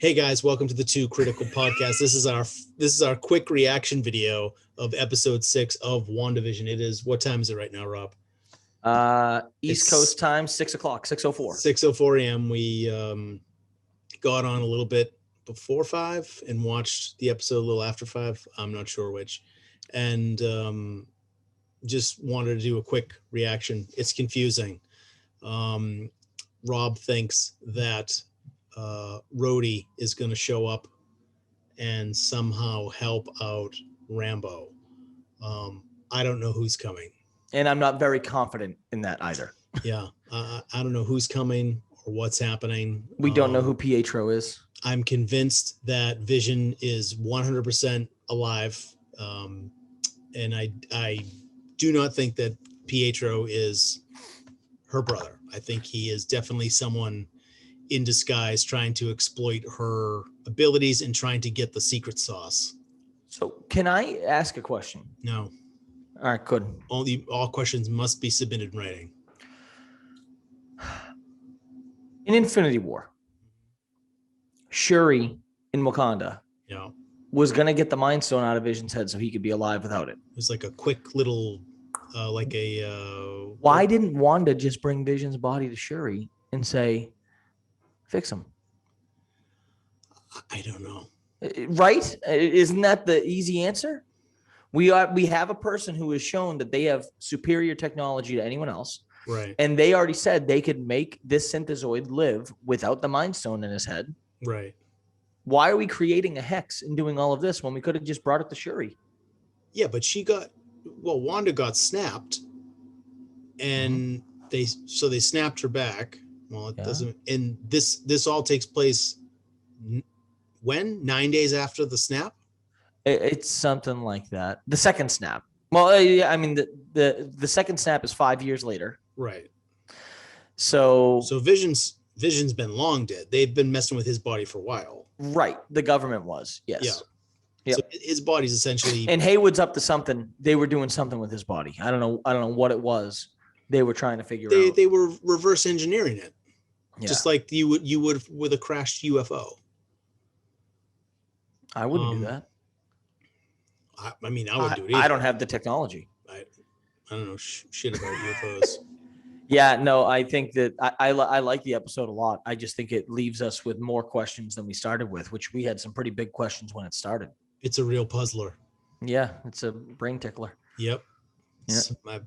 Hey guys, welcome to the Two Critical Podcast. This is our quick reaction video of episode 6 of WandaVision. It is, what time is it right now, Rob? East Coast time, 6 o'clock, 6:04. 6:04 a.m. We got on a little bit before 5 and watched the episode a little after 5. I'm not sure which. And just wanted to do a quick reaction. It's confusing. Rob thinks that Rhodey is going to show up and somehow help out Rambeau. I don't know who's coming. And I'm not very confident in that either. Yeah. I don't know who's coming or what's happening. We don't know who Pietro is. I'm convinced that Vision is 100% alive. And I do not think that Pietro is her brother. I think he is definitely someone in disguise trying to exploit her abilities and trying to get the secret sauce. So can I ask a question? No. All right, good. All questions must be submitted in writing. In Infinity War, Shuri in Wakanda was going to get the Mind Stone out of Vision's head so he could be alive without it. It was like a quick little, Why didn't Wanda just bring Vision's body to Shuri and say, fix him? I don't know. Right? Isn't that the easy answer? We have a person who has shown that they have superior technology to anyone else. Right. And they already said they could make this synthezoid live without the Mind Stone in his head. Right. Why are we creating a hex and doing all of this when we could have just brought it to Shuri? Yeah, but Wanda got snapped, and they snapped her back. Well, it doesn't, and this all takes place when? 9 days after the snap? It's something like that. The second snap. Well, I mean, the second snap is 5 years later. Right. So Vision's been long dead. They've been messing with his body for a while. Right. The government was. Yes. Yeah. Yep. So his body's essentially. And Haywood's up to something. They were doing something with his body. I don't know what it was. They were trying to figure out. They were reverse engineering it. Yeah. Just like you would with a crashed UFO. I wouldn't do that. I wouldn't do it either. I don't have the technology. I don't know shit about UFOs. Yeah, no, I think that I like the episode a lot. I just think it leaves us with more questions than we started with, which we had some pretty big questions when it started. It's a real puzzler. Yeah, it's a brain tickler. Yep. Yeah.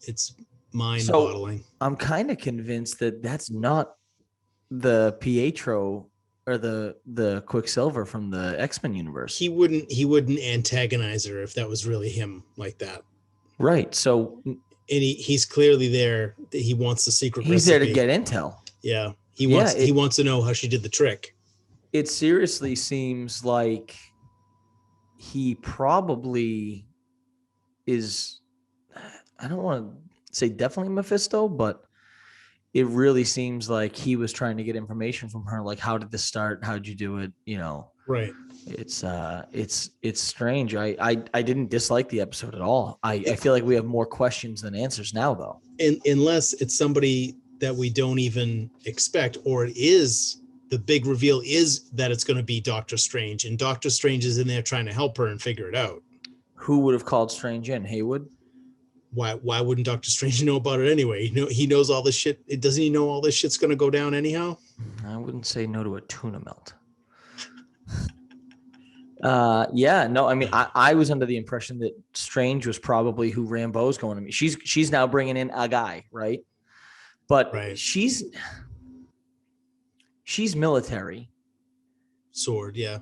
It's mind-boggling. So I'm kind of convinced that that's not the Pietro or the Quicksilver from the X-Men universe. He wouldn't antagonize her if that was really him like that. Right. So and he's clearly there. He wants the secret He's recipe. there to get intel. Yeah. He wants to know how she did the trick. It seriously seems like he probably is, I don't want to say definitely Mephisto, but it really seems like he was trying to get information from her. Like, how did this start? How'd you do it? Right. It's strange. I didn't dislike the episode at all. I feel like we have more questions than answers now, though. Unless it's somebody that we don't even expect, or it is the big reveal is that it's going to be Doctor Strange, and Doctor Strange is in there trying to help her and figure it out. Who would have called Strange in? Haywood? Why wouldn't Doctor Strange know about it anyway? He knows all this shit. Doesn't he know all this shit's going to go down anyhow? I wouldn't say no to a tuna melt. Yeah, no, I mean, I was under the impression that Strange was probably who Rambeau's going to meet. She's now bringing in a guy, right? But right. She's military. Sword, yeah.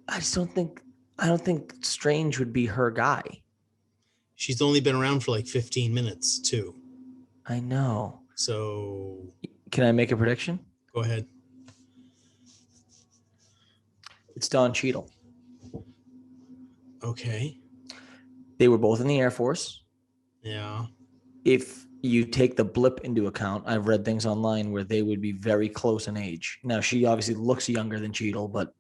I don't think Strange would be her guy. She's only been around for like 15 minutes too. I know. So can I make a prediction? Go ahead. It's Don Cheadle. Okay. They were both in the Air Force. Yeah. If you take the blip into account, I've read things online where they would be very close in age. Now, she obviously looks younger than Cheadle, but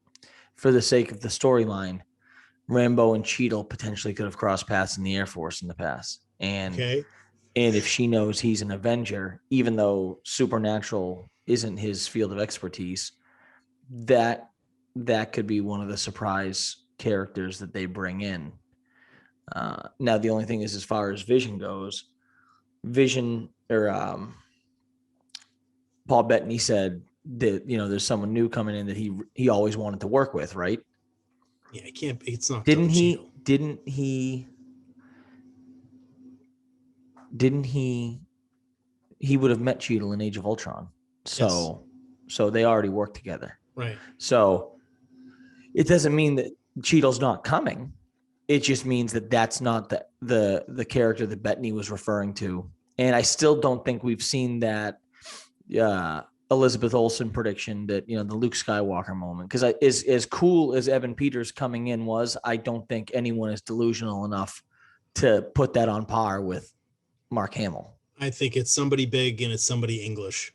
for the sake of the storyline, Rambeau and Cheadle potentially could have crossed paths in the Air Force in the past. And if she knows he's an Avenger, even though supernatural isn't his field of expertise, that could be one of the surprise characters that they bring in. Now, the only thing is, as far as Vision goes, Vision or Paul Bettany said that there's someone new coming in that he always wanted to work with, right? Yeah, it can't. It's not. Didn't Don he? Cheadle. Didn't he? He would have met Cheadle in Age of Ultron, so they already worked together, Right. So it doesn't mean that Cheadle's not coming. It just means that that's not the character that Bettany was referring to. And I still don't think we've seen that Elizabeth Olsen prediction that, the Luke Skywalker moment. Because as cool as Evan Peters coming in was, I don't think anyone is delusional enough to put that on par with Mark Hamill. I think it's somebody big and it's somebody English.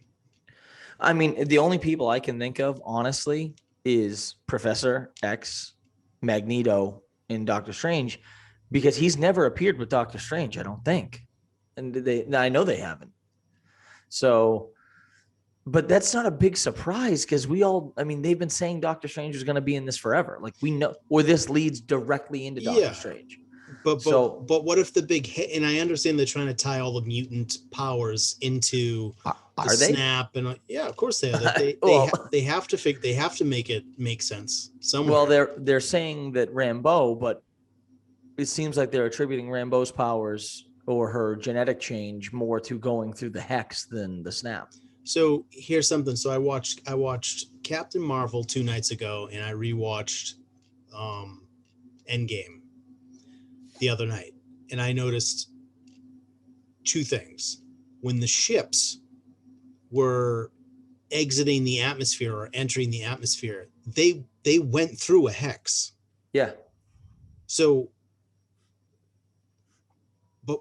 I mean, the only people I can think of, honestly, is Professor X, Magneto, and Doctor Strange, because he's never appeared with Doctor Strange, I don't think. And I know they haven't. So, but that's not a big surprise because they've been saying Doctor Strange is going to be in this forever. Like, we know, or this leads directly into Doctor Strange. But what if the big hit? And I understand they're trying to tie all the mutant powers into the snap, and of course they are. They have to make it make sense somewhere. Well, they're saying that Rambeau, but it seems like they're attributing Rambeau's powers or her genetic change more to going through the hex than the snap. So here's something. So I watched Captain Marvel 2 nights ago, and I rewatched Endgame the other night, and I noticed 2 things. When the ships were exiting the atmosphere or entering the atmosphere, they went through a hex. Yeah. So, but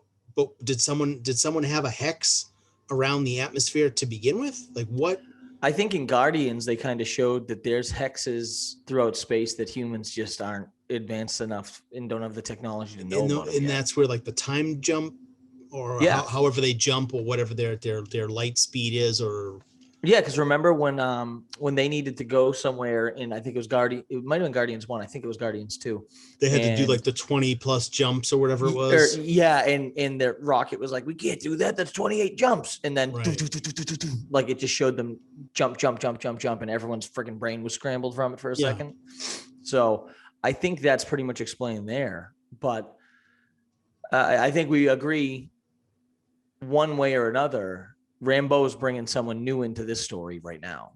did someone have a hex around the atmosphere to begin with? Like, what? I think in Guardians they kind of showed that there's hexes throughout space that humans just aren't advanced enough and don't have the technology to know about. And that's where, like, the time jump, or however they jump, or whatever their light speed is, or because remember when they needed to go somewhere, and I think it was it might have been Guardians 1, I think it was Guardians 2. They had to do like the 20 plus jumps or whatever it was. And their rocket was like, we can't do that. That's 28 jumps. And then like it just showed them jump, and everyone's freaking brain was scrambled from it for a second. So I think that's pretty much explained there. But I think we agree one way or another, Rambeau is bringing someone new into this story right now.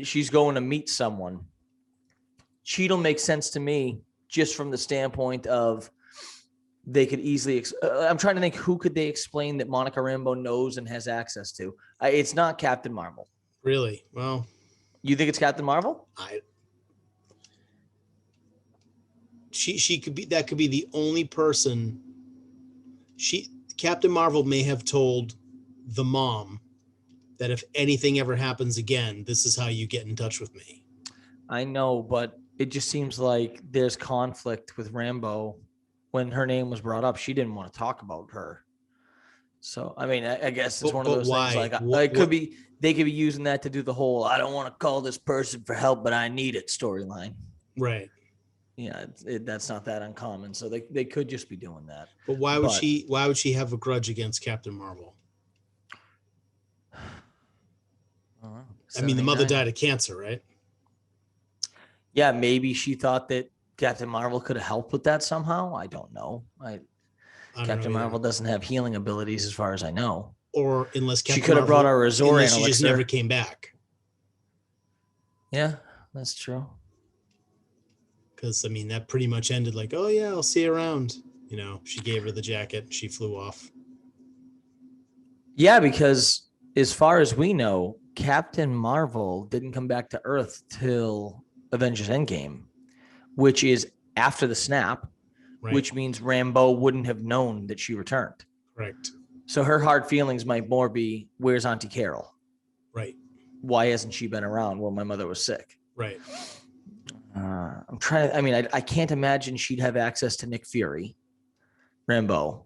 She's going to meet someone. Cheadle makes sense to me just from the standpoint of they could easily I'm trying to think, who could they explain that Monica Rambeau knows and has access to? It's not Captain Marvel. Really? Well, you think it's Captain Marvel? She could be, that could be the only person. Captain Marvel may have told the mom that if anything ever happens again, this is how you get in touch with me. I know, but it just seems like there's conflict with Rambeau. When her name was brought up, she didn't want to talk about her. So, I mean, I guess it's one of those things. Like, they could be using that to do the whole, I don't want to call this person for help, but I need it storyline. Right. Yeah, that's not that uncommon. So they could just be doing that. But why would she have a grudge against Captain Marvel? I mean, the mother died of cancer, right? Yeah, maybe she thought that Captain Marvel could have helped with that somehow. I don't know. Captain Marvel doesn't have healing abilities as far as I know. Or unless she could have brought our Razor elixir. She just never came back. Yeah, that's true. Because, I mean, that pretty much ended like, oh, yeah, I'll see you around. She gave her the jacket. She flew off. Yeah, because as far as we know, Captain Marvel didn't come back to Earth till Avengers Endgame, which is after the snap, right, which means Rambeau wouldn't have known that she returned. Correct. So her hard feelings might more be, where's Auntie Carol? Right. Why hasn't she been around? Well, my mother was sick. Right. I'm trying to, I can't imagine she'd have access to Nick Fury, Rambeau.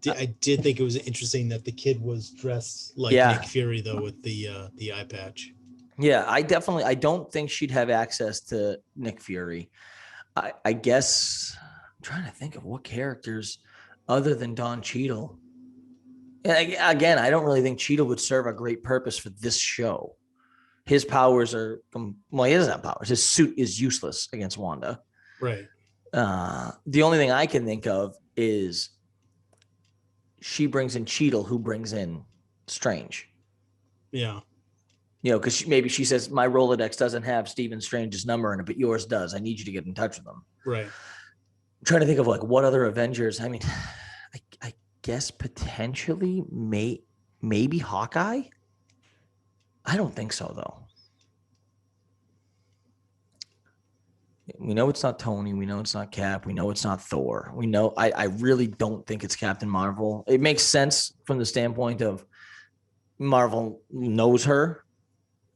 I did think it was interesting that the kid was dressed like Nick Fury, though, with the eye patch. Yeah, I don't think she'd have access to Nick Fury. I guess I'm trying to think of what characters other than Don Cheadle. And again, I don't really think Cheadle would serve a great purpose for this show. His powers are, well, he doesn't have powers. His suit is useless against Wanda. Right. The only thing I can think of is she brings in Cheadle, who brings in Strange. Yeah. Because maybe she says, my Rolodex doesn't have Stephen Strange's number in it, but yours does. I need you to get in touch with him. Right. I'm trying to think of like what other Avengers. I mean, I guess potentially maybe Hawkeye. I don't think so, though. We know it's not Tony. We know it's not Cap. We know it's not Thor. We know I really don't think it's Captain Marvel. It makes sense from the standpoint of Marvel knows her.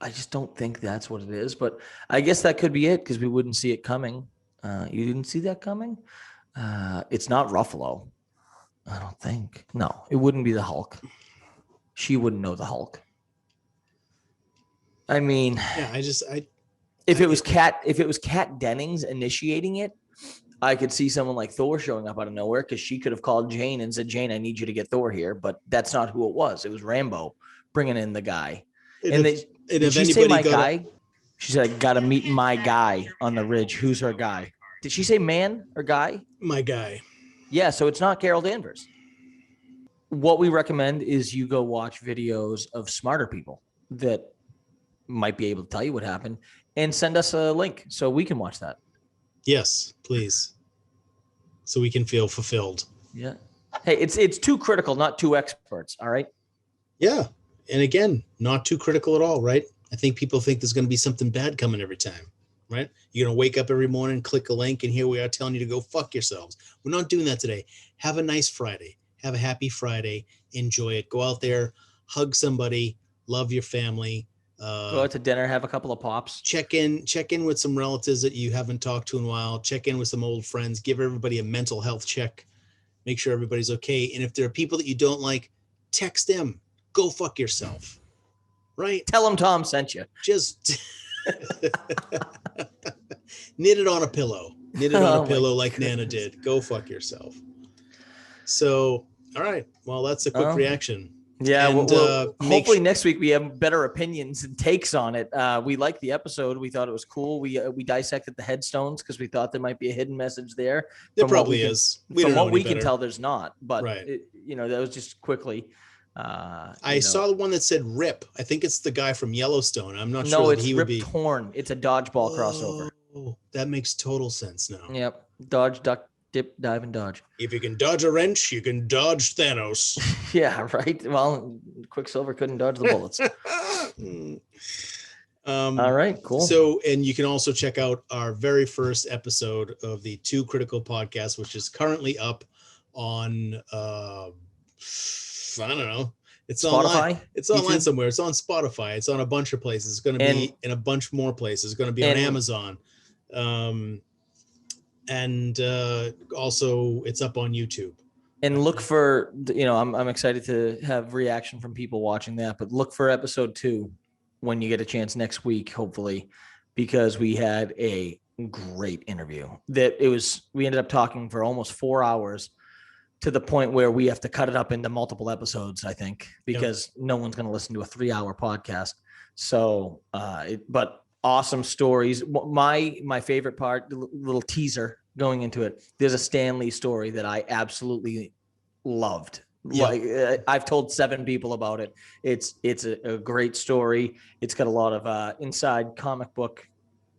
I just don't think that's what it is. But I guess that could be it because we wouldn't see it coming. You didn't see that coming? It's not Ruffalo. I don't think. No, it wouldn't be the Hulk. She wouldn't know the Hulk. I mean, yeah, if it was Kat Dennings initiating it, I could see someone like Thor showing up out of nowhere because she could have called Jane and said, Jane, I need you to get Thor here. But that's not who it was. It was Rambeau bringing in the guy. Did she say my guy? She said, I got to meet my guy on the ridge. Who's her guy? Did she say man or guy? My guy. Yeah, so it's not Carol Danvers. What we recommend is you go watch videos of smarter people that might be able to tell you what happened and send us a link so we can watch that. Yes, please. So we can feel fulfilled. Yeah. Hey, it's too critical, not too experts. All right. Yeah. And again, not too critical at all, right? I think people think there's going to be something bad coming every time, right? You're going to wake up every morning, click a link, and here we are telling you to go fuck yourselves. We're not doing that today. Have a nice Friday. Have a happy Friday. Enjoy it. Go out there, hug somebody, love your family. Go out to dinner, have a couple of pops. Check in with some relatives that you haven't talked to in a while. Check in with some old friends. Give everybody a mental health check. Make sure everybody's okay. And if there are people that you don't like, text them. Go fuck yourself. Right? Tell them Tom sent you. Just knit it on a pillow. Knit it on a pillow like Nana did. Go fuck yourself. So, all right. Well, that's a quick reaction. Yeah, and, hopefully next week we have better opinions and takes on it. We liked the episode. We thought it was cool. We dissected the headstones because we thought there might be a hidden message there. There probably is. From what we can tell, there's not. But, right. That was just quickly. I saw the one that said Rip. I think it's the guy from Yellowstone. I'm not sure. No, it's Rip Torn. It's a dodgeball crossover. Oh, that makes total sense now. Yep. Dodge, duck, dip, dive, and dodge. If you can dodge a wrench, you can dodge Thanos. Yeah, right. Well, Quicksilver couldn't dodge the bullets. All right, cool. So, and you can also check out our very first episode of the Two Critical podcast, which is currently up on, I don't know. It's Spotify? Online. It's online YouTube? somewhere. It's on Spotify. It's on a bunch of places. It's going to be in a bunch more places. It's going to be on Amazon. And also it's up on YouTube. And look for, I'm excited to have reaction from people watching that, but look for episode 2 when you get a chance next week, hopefully, because we had a great interview we ended up talking for almost 4 hours to the point where we have to cut it up into multiple episodes, I think, because no one's going to listen to a 3-hour podcast. So, but awesome stories. My favorite part, little teaser going into it. There's a Stan Lee story that I absolutely loved. Yeah. Like I've told 7 people about it. It's a great story. It's got a lot of inside comic book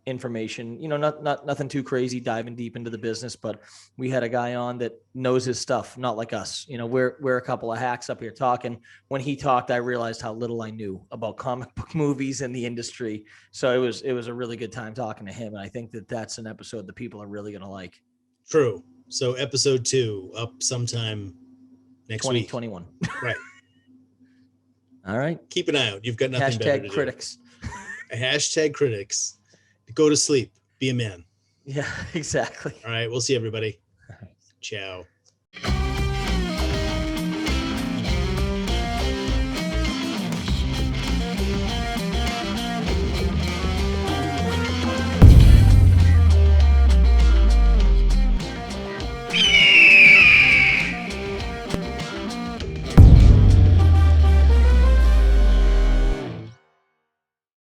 information, nothing too crazy diving deep into the business, but we had a guy on that knows his stuff, not like us. We're a couple of hacks up here talking. When he talked, I realized how little I knew about comic book movies and the industry. So it was a really good time talking to him. And I think that's an episode that people are really going to like. True. So episode 2 up sometime next 2021. Week. Right. All right. Keep an eye out. You've got nothing better to do. Critics. Hashtag critics. Go to sleep. Be a man. Yeah, exactly. All right. We'll see everybody. Ciao.